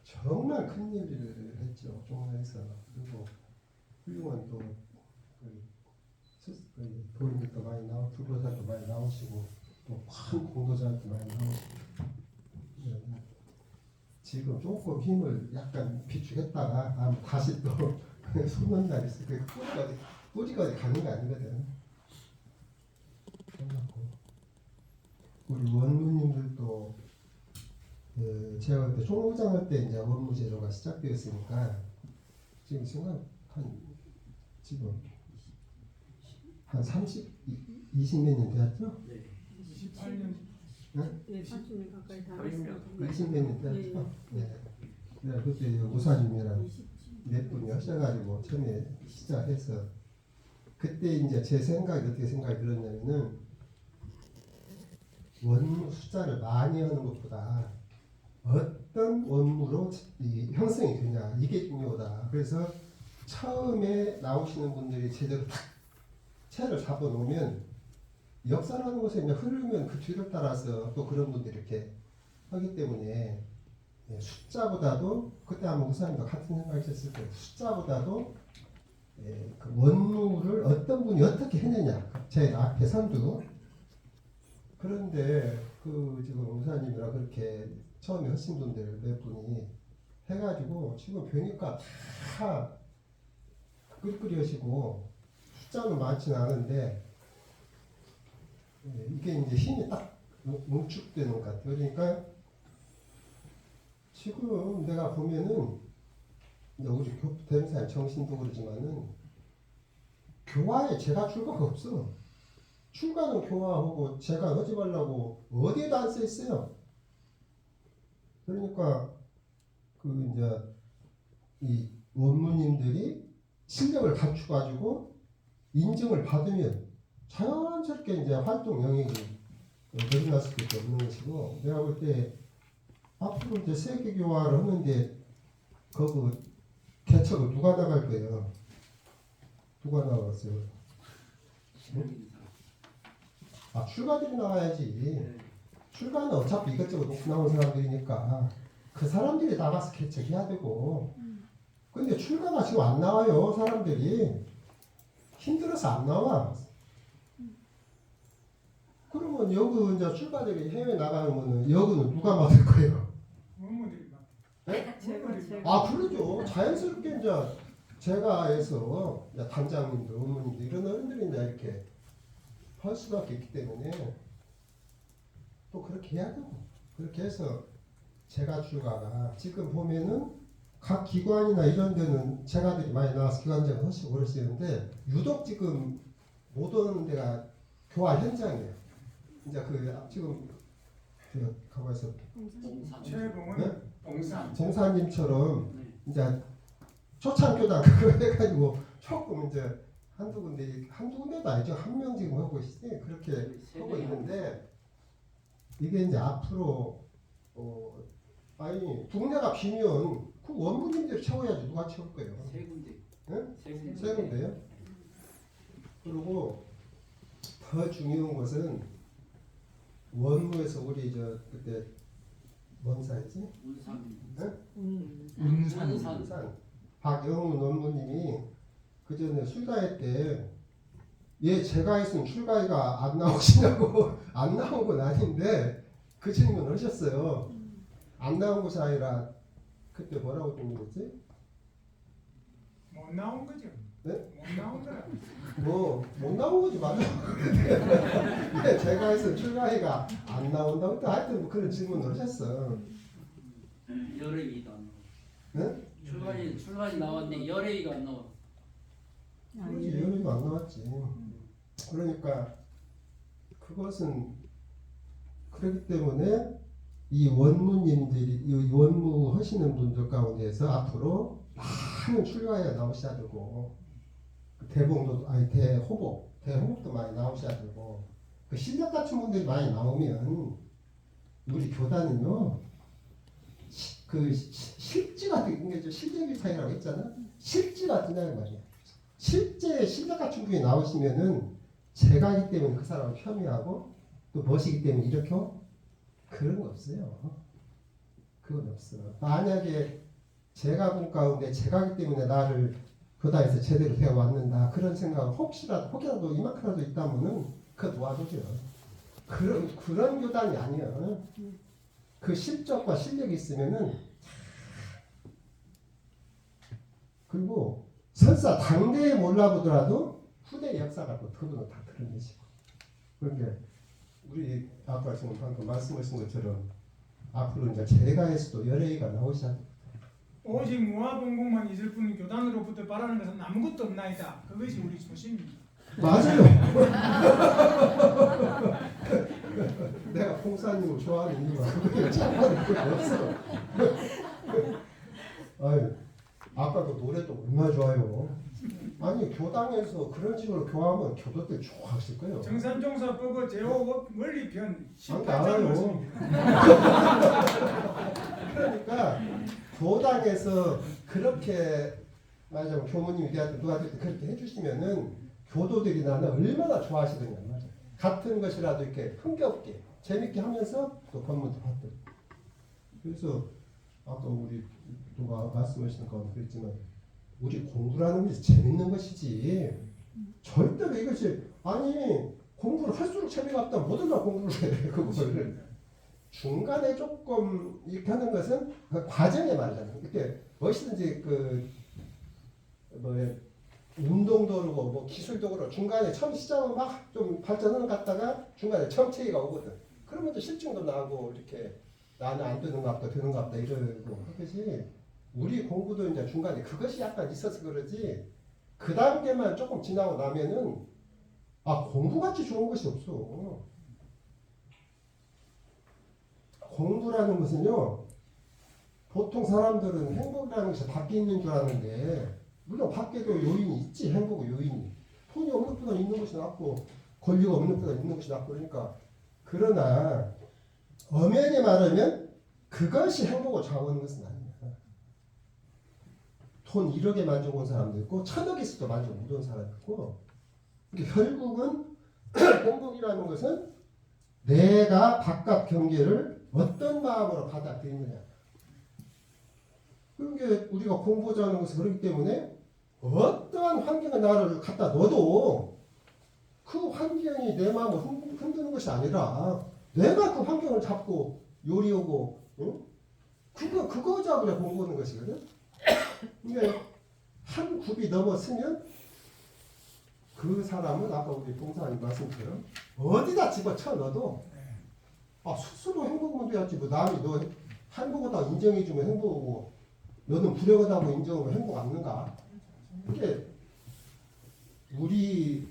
정말 큰 일을 했죠, 종로에서. 그리고 훌륭한 또 도인들도 많이 나오고 불교사도 많이 나오시고 또 큰 공도자도 많이 나오시고. 지금 조금 힘을 약간 비축했다가 다시 또 솟는 날이 있어요. 뿌리가 어디 가는 게 아니거든. 우리 원무님들도 제가 그때 총무장 할 때 이제 원무 제도가 시작되었으니까 지금 생각 한 30, 20몇 년 되었죠? 네. 28년 네, 30년 가까이 다 20몇 년 되었죠? 네. 네, 그때 우사님이랑 몇 분이 하셔가지고 처음에 시작해서 그때 이제 제 생각이 어떻게 생각이 들었냐면은 원무 숫자를 많이 하는 것보다 어떤 원무로 형성이 되냐 이게 중요하다. 그래서 처음에 나오시는 분들이 제대로 딱 채를 잡아놓으면 역사라는 것에 그냥 흐르면 그 뒤를 따라서 또 그런 분들이 이렇게 하기 때문에 숫자보다도 그때 아마 우사님도 같은 생각이셨을 거예요. 숫자보다도 그 원무를 어떤 분이 어떻게 했느냐 제 앞에 선두. 그런데 그 지금 우사님이랑 그렇게 처음에 하신 분들 몇 분이 해가지고 지금 보니까 다 끄리끄리 하시고 숫자는 많지는 않은데 이게 이제 힘이 딱 농축되는 것 같아요. 그러니까 지금 내가 보면은 이제 우리 대명사님 정신도 그러지만은 교화에 제가 출가가 없어. 출가는 교화하고 제가 하지 말라고 어디에도 안 써 있어요. 그러니까 그 이제 이 원무님들이 실력을 갖추가지고 인증을 받으면 자연스럽게 이제 활동 영역이 늘어날 수밖에 없는 것이고, 내가 볼 때 앞으로 이제 세계 교화를 하는데 그 개척을 누가 나갈 거예요? 누가 나가겠어요? 아, 출가들이 나와야지. 출가는 어차피 이것저것 놓고 나온 사람들이니까 그 사람들이 나가서 개척해야 되고. 근데 출가가 지금 안 나와요. 사람들이 힘들어서 안 나와. 그러면 여기 이제 출가들이 해외 나가는 거는 여기는 누가 맡을 거예요? 원무들이 막. 네? 원무들이 아, 그러죠. 자연스럽게 이제 제가 해서 이제 단장님들, 원무님들 이런 어른들이 이제 이렇게 할 수밖에 있기 때문에 또 그렇게 해야 되고, 그렇게 해서 제가 출가가 지금 보면은 각 기관이나 이런 데는 제가들이 많이 나와서 기관장을 하시고 그러시는데 유독 지금 못 오는 데가 교화 현장이에요. 이제 그 지금 그 가만있어 최봉은 봉산. 봉사님처럼 이제 초창교단 그거 해가지고 조금 이제 한두 군데도 아니죠. 한 명 지금 하고 있으니 그렇게 하고 있는데, 이게 이제 앞으로 아니 동네가 비면 그 원무님들이 채워야지 누가 채울 거예요? 세 군데. 네? 세 군데요? 그리고 더 중요한 것은 원무에서 우리 저 그때 뭔 사이지? 운산 박영훈 원무님이 그 전에 술가회 때 얘 제가 했으면 출가회가 안 나오시냐고 안 나온 건 아닌데 그 질문 하셨어요. 안 나온 것이 아니라 그때 뭐라고 질문했지? 못 나온 거죠. 네? 못 나온 거라. 뭐 못 나온 거지 맞아. 근데 제가 했으면 출가회가 안 나온다고 또 하여튼 뭐 그런 질문을 하셨어. 열애기도 안 나와. 네? 출간이 나왔는데 열애기가 안 나와. 그렇지, 연예도 안 나왔지. 그러니까 그것은 그렇기 때문에 이 원무님들이 이 원무 하시는 분들 가운데서 앞으로 많은 출가회가 나오셔야 되고, 대봉도 아니 대호복도 많이 나오셔야 되고, 그 실력 같은 분들이 많이 나오면 우리 교단은요 그 실지 같은 게 실력의 차이라고 했잖아. 실지 같은다는 말이야. 실제 실력 같은 분이 나오시면은 제가 하기 때문에 그 사람을 폄훼하고 또 멋이기 때문에 이렇게 그런 거 없어요. 그건 없어. 만약에 제가 본 가운데 제가 하기 때문에 나를 교단에서 제대로 되어 왔는다 그런 생각을 혹이라도 이만큼이라도 있다면은 그거 놓아두죠. 그런 교단이 아니야. 그 실적과 실력이 있으면은, 그리고 설사 당대에 몰라보더라도 후대 역사가 또 그분은 다 드러내시고. 그러니까 우리 아까 지금 방금 말씀하신 것처럼 앞으로 이제 제가에서도 열애가 나오셔야 돼. 오직 무화봉공만 있을 뿐 교단으로부터 바라는 것은 아무것도 없나이다. 그것이 우리 소신입니다. 맞아요. 내가 봉사님을 좋아하는 이유가 그게 참아는 없어. 아유, 아까도 노래도 얼마나 좋아요. 아니 교당에서 그런 식으로 교하면 교도들 좋아하실 거예요. 정산종사법의 제5 원리편 그러니까 18장 알아요. 말씀입니다. 그러니까 교당에서 그렇게 맞아요. 교무님이 누구한테 그렇게 해주시면은 교도들이 나는 얼마나 좋아하시더냐 말이야. 같은 것이라도 이렇게 흥겹게 재밌게 하면서 또 법문도 받고. 그래서 아까 우리 누가 말씀하시는 건 그랬지만 우리 공부라는 것이 재밌는 것이지 절대로 이것이 아니 공부를 할수록 재미가 없다 뭐든 다 공부를 해 그거를 중간에 조금 이렇게 하는 것은 그 과정에 말이잖아요. 이렇게 무엇이든지 뭐 운동도 그러고 뭐 기술도 그러고 중간에 처음 시작은 막 좀 발전하는 것 같다가 중간에 정체기가 오거든. 그러면 또 실증도 나고 이렇게 나는 안 되는 것 같다 되는 것 같다 이러고 그것이 우리 공부도 이제 중간에 그것이 약간 있어서 그러지 그 단계만 조금 지나고 나면은 아 공부같이 좋은 것이 없어. 공부라는 것은요 보통 사람들은 행복이라는 것이 밖에 있는 줄 아는데 물론 밖에도 요인이 있지. 행복의 요인이 돈이 없는 것보다 있는 것이 낫고 권리가 없는 것보다 있는 것이 낫고 그러니까 그러나 엄연히 말하면 그것이 행복을 좌우하는 것은 아닙니다. 돈 1억에 만족한 사람도 있고 1000억에 있어도 만족 못한 사람도 있고 그러니까 결국은 행복이라는 것은 내가 바깥 경계를 어떤 마음으로 받아들이느냐. 그러니까 우리가 공부하자는 것은 그렇기 때문에 어떠한 환경에 나를 갖다 넣어도 그 환경이 내 마음을 흔드는 것이 아니라 내가 그 환경을 잡고 요리하고 응? 그거 잡으려 공부하는 것이거든. 그러니까 한 굽이 넘었으면 그 사람은 아까 우리 동사님 말씀처럼 어디다 집어쳐 넣어도 아 스스로 행복하면 돼야지 뭐 남이 너 행복하다 인정해주면 행복하고 너는 불행하다고 인정하면 행복 없는가? 이게 우리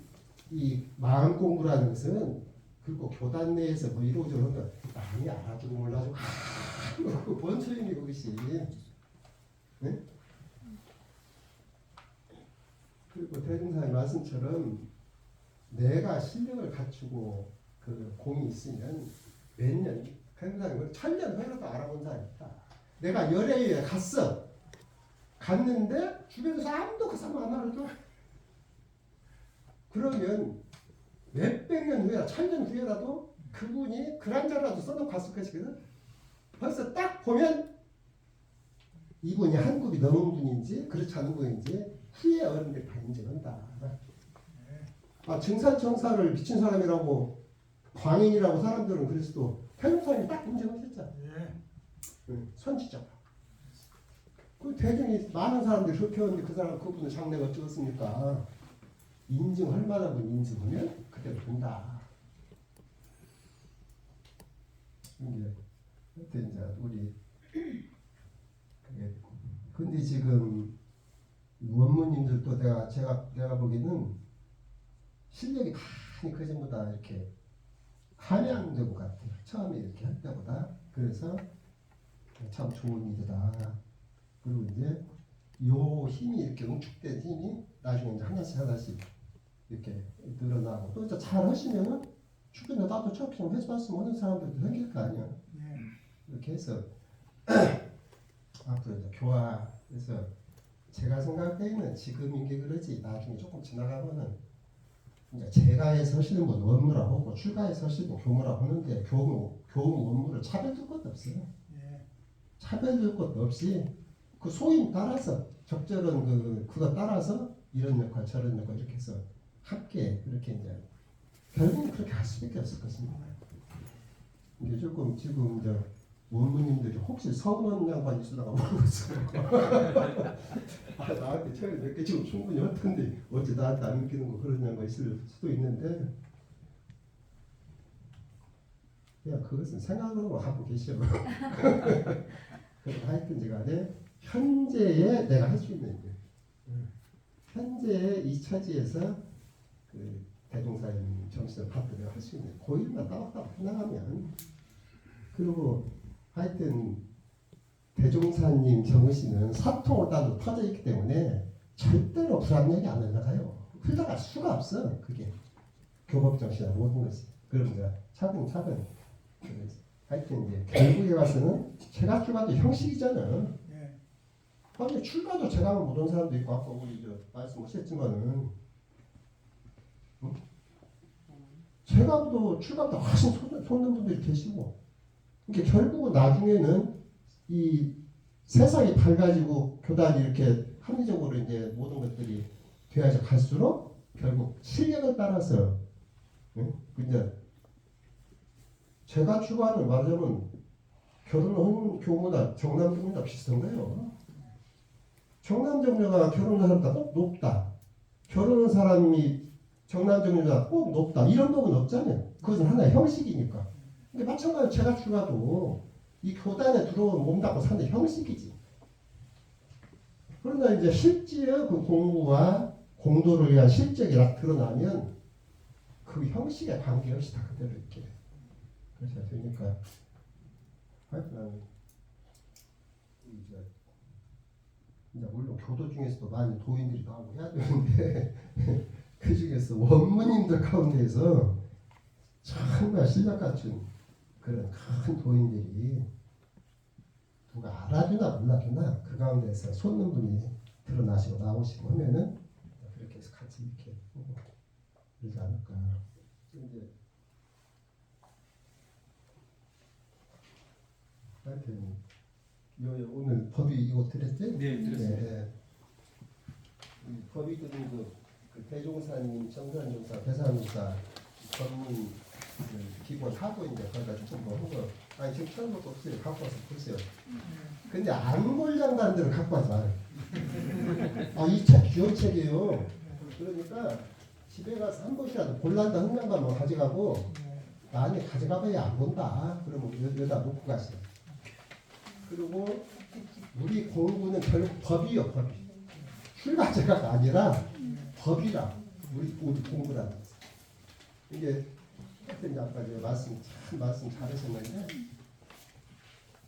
이 마음 공부라는 것은 그리고 교단 내에서 뭐 이러저러 거 남이 알아주고 몰라주고 뭔 소용이 그것이. 네? 그리고 대중사의 말씀처럼 내가 실력을 갖추고 그 공이 있으면 몇 년, 대중사님 1000년 후에라도 알아본 사람이 있다. 내가 열애에 갔는데 주변에서 아무도 그 사람 안 알아줘. 그러면 몇백 년 후에 1000년 후에라도 그분이 글한자라도 써놓고 갔을 것이거든. 벌써 딱 보면 이분이 한 굽이 넘은 분인지 그렇지 않은 분인지 후에 어른들 다 인정한다. 아 증산청사를 미친 사람이라고 광인이라고 사람들은 그랬어도 태용사님이 딱 인정하셨잖아. 선지적. 그 대중이 많은 사람들이 흡혈했는데 그 사람 그분은 장래가 어쩌겠습니까? 인증할 만한 분 인증하면 그대로 된다. 이게 그때 이제 우리 그게 근데 지금 원무님들도 내가 보기에는 실력이 많이 그전보다 이렇게 함양된 것 같아요. 처음에 이렇게 할 때보다. 그래서 참 좋은 일이다. 그리고 이제 요 힘이 이렇게 응축된 힘이 나중에 이제 하나씩 이렇게 늘어나고 또 이제 잘 하시면은 주변에 나도 저렇게 좀 해봤으면 하는 사람들도 생길 거 아니야. 이렇게 해서 앞으로 이제 교화해서 제가 생각할 때는 지금인 게 그러지 나중에 조금 지나가면은 이제 재가에 서시는 분 원무라고 하고 출가에 서시는 분 교무라고 하는데 교무 원무를 차별될 것도 없어요. 차별될 것도 없이 그 소임 따라서 적절한 그거 따라서 이런 역할 저런 역할 이렇게 해서 함께 그렇게 이제 결국은 그렇게 할 수밖에 없을 것입니다. 이게 조금 지금 이제 원무님들이 혹시 서원 양반 있으다가 모르겠어요. 아, 나한테 처음에 몇 개 지금 충분히 헛텐데 어째 나한테 안 느끼는 거 그런 양반 있을 수도 있는데 그냥 그것은 생각으로 하고 계셔. 그래서 하여튼 간에 현재에 내가 할 수 있는 일, 현재의 이 처지에서 그 대종사님 정신을 갖고 내가 할 수 있는 그 일만 따박따박 해나가면 그리고 하여튼 대종사님 정신은 사통을 따로 터져 있기 때문에 절대로 불합리하게 안 흘러가요. 흘러갈 수가 없어. 그게 교법 정신이나 모든 것이. 그럼 이제 차근차근 하여튼 이제 결국에 와서는 제가 봐도 형식이잖아. 아니 출가도 제가만 못한 사람도 있고 아까 우리 말씀하셨지만은 제가도 출가보다 훨씬 손는 분들이 계시고 그러니까 결국은 나중에는 이 세상이 밝아지고 교단이 이렇게 합리적으로 이제 모든 것들이 되어져 갈수록 결국 실력을 따라서 이제 제가 추구하는 말하자면 결혼한 교무나 정남 교무나 비슷한 거예요. 정남 정녀가 결혼한 사람보다 꼭 높다. 결혼한 사람이 정남 정녀가 꼭 높다. 이런 법은 없잖아요. 그것은 하나의 형식이니까. 근데 마찬가지로 제가 추가도 이 교단에 들어오면 몸담고 사는 형식이지. 그러나 이제 실제의 그 공부와 공도를 위한 실적이 딱 드러나면 그 형식에 관계없이 다 그대로 있게 그래서 되니까 하여튼 이제 물론 교도 중에서도 많이 도인들이 나오고 해야 되는데 그 중에서 원무님들 가운데에서 정말 실력 갖춘 그런 큰 도인들이 누가 알아주나 몰라주나 그 가운데서 솟는 분이 드러나시고 나오시고 하면은 그렇게 해서 같이 이렇게 그러지 않을까. 이제 하여튼 오늘 법이 이거 드렸지? 네, 드렸습니다. 네. 이 법이 드린 그 대종사님, 정산종사, 배산종사 전문 기본 하고 이제 거기다 조금 뭐 한거 아니 지금 처음 것도 없어요. 갖고 와서 보세요. 근데 안골장단들을 갖고 와서 말아요. 이 책 귀여운 책이에요. 그러니까 집에 가서 한 번이라도 볼란다 흥명가만 가져가고 나중에 가져가봐야 안 본다. 그러면 여기다 놓고 가세요. 그리고 우리 공부는 결국 법이요, 법이. 출가제가가 아니라 법이라 우리 공부라는 거죠. 이게 하여튼 아까 제가 말씀 잘하셨는데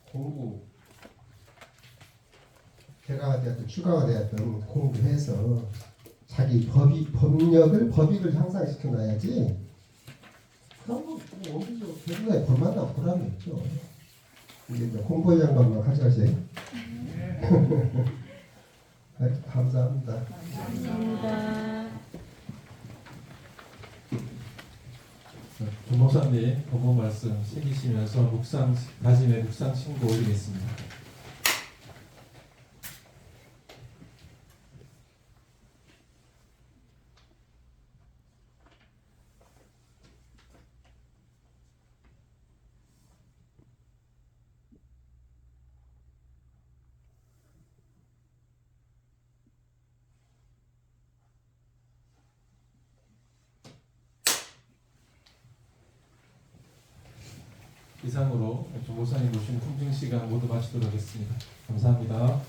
공부 개가가 되었든 추가가 되었든 공부해서 자기 법익을 향상시켜 놔야지. 그런 거 원기적으로 대부분의 법마다 보람이 있죠. 이제 공부의 양반만 가져가세요. 감사합니다. 감사합니다. 조 목사님 법문 말씀 챙기시면서 다짐의 묵상 신고 올리겠습니다. 이상으로 조 목사님 모신 품증 시간 모두 마치도록 하겠습니다. 감사합니다.